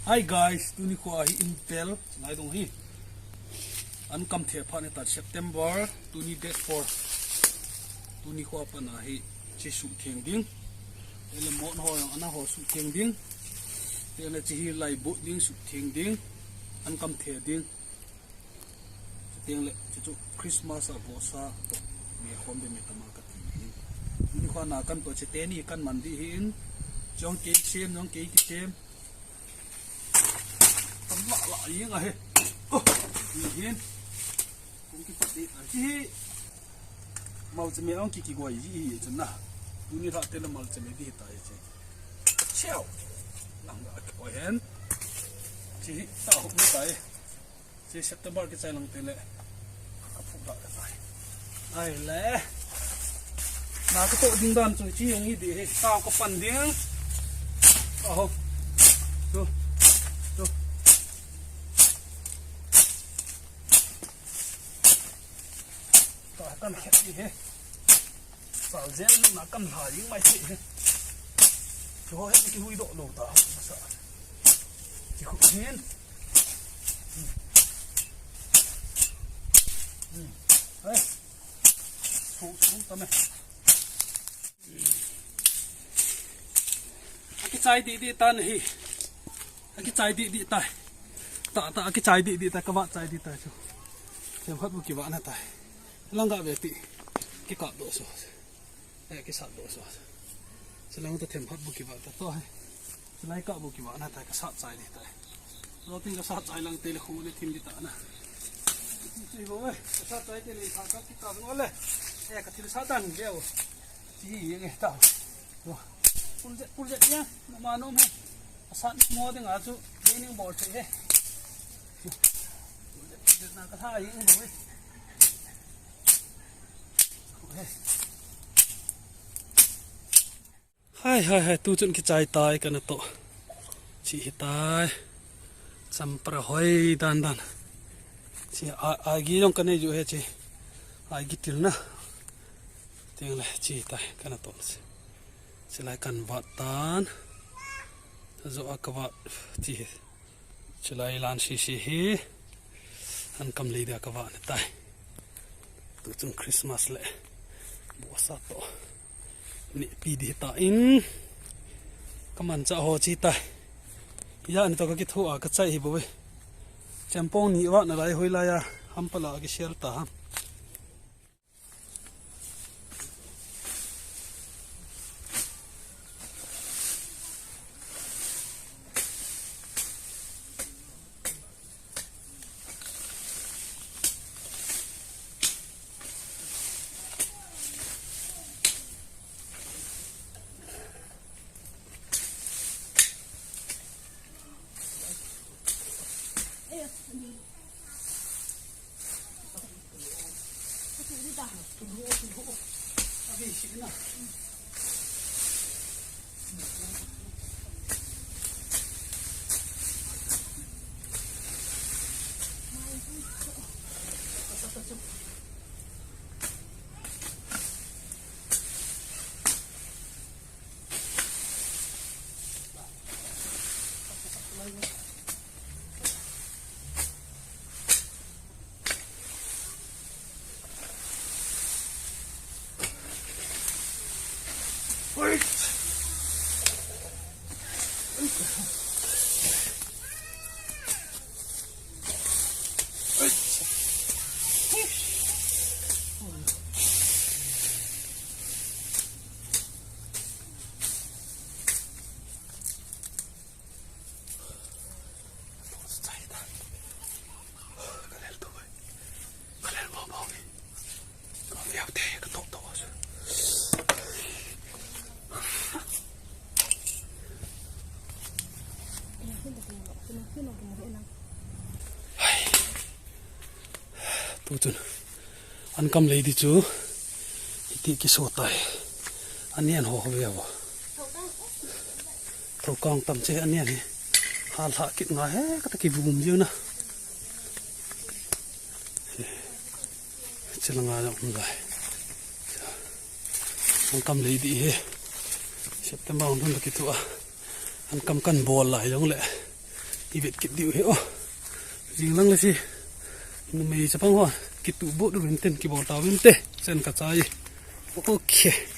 Hi guys, tuni ko hi Intel ngai dong hi. An kam the pha ne ta September tuni date 4. Tuni ko pa na hi chi su theng ding. Ele mon ho ana ho su theng ding. Ele chi hi lai bo ding su theng ding. An kam the ding. Tiang le chu Christmas a bo sa to me khom be me tama ka ti. Tuni ko na kan to che te ni kan man di hin. Jong ke sem jong ke ki sem. Lạ lạ ý ngay hết nhìn cũng cái phát đi chứ màu chấm ông kỳ kỳ quái gì chân na dunia tak tên là màu chấm đi tại chứ treo làm đã quái hen chứ tao không biết tại chứ September cái trái lòng tên lệ phụ đại cái phải ai lẽ mà cái tội đinh đàn rồi chứ ông đi tao có phần tiếng không rồi căn khét gì hết sao dễ mà căn hở những máy chị hết cho hết cái huy độ đầu tao mà sợ chỉ không nhiên đấy xuống tao mày cái chai đi tan này cái chai đi tay tạ cái chai đi tay các bạn chai đi tay cho xem hết một kỳ bạn này tay langga beti ki ka do so ki sa do so selang to them phat bu ki ba ta to hai selai ka bu ki ba na ta ka sa chai ni ta ro tin ka sa chai lang te le khu le thim di ta na ti bo we sa chai te le sa ka ki ka ngol le e ka thil sa dan leo ji nge ta ro pul je nya ma nom he sa mo de nga chu training board the he na ka tha yi bo we hai tu chun ki chai tai kana to chi tai sampra hoi dan chi a gi jong kane ju he chi a gi til na teng le chi tai kana to chi lai kan ba tan zo akwa chi chi lai lan si hi an kam le da ka wa na tai tu chun Christmas le bo sa to ni pi di ta in kaman cha ho chi ta ya ni to ka ki thu a ka chai hi bo we champong ni wa na lai hoi la ya ham pala ki shel ta ham tu chun an kam le di chu ti ki so tai anian ho ve wa thau kong tam che anian hi hal ha kit nga he ka ta ki bum ju na chelanga jong ngai an kam le di he September on thun ki tu an kam kan bol lai jong le thì việc kịp điệu hiểu riêng lăng là gì mày sẽ phăng hoa kịp tụ bộ được bên tên kịp bỏ tàu bên tê xem cả trái ok